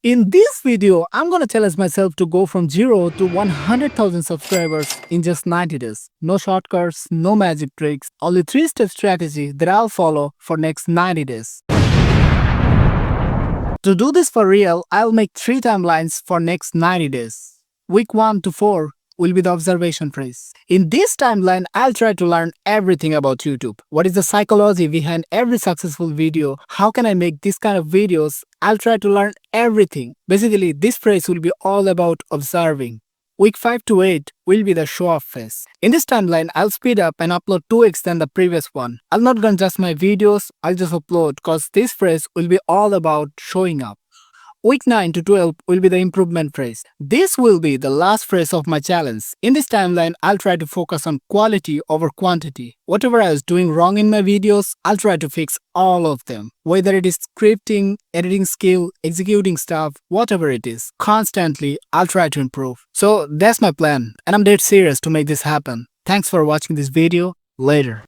In this video, I'm gonna challenge myself to go from 0 to 100,000 subscribers in just 90 days. No shortcuts, no magic tricks, only 3-step strategy that I'll follow for next 90 days. To do this for real, I'll make 3 timelines for next 90 days. Week 1 to 4 will be the observation phase. In this timeline, I'll try to learn everything about YouTube. What is the psychology behind every successful video? How can I make this kind of videos? I'll try to learn everything. Basically, this phase will be all about observing. Week 5 to 8 will be the show-off phase. In this timeline, I'll speed up and upload 2x than the previous one. I'll not gonna adjust my videos, I'll just upload cause this phase will be all about showing up. Week 9 to 12 will be the improvement phase. This will be the last phase of my challenge. In this timeline, I'll try to focus on quality over quantity. Whatever I was doing wrong in my videos, I'll try to fix all of them. Whether it is scripting, editing skill, executing stuff, whatever it is, constantly I'll try to improve. So that's my plan and I'm dead serious to make this happen. Thanks for watching this video. Later.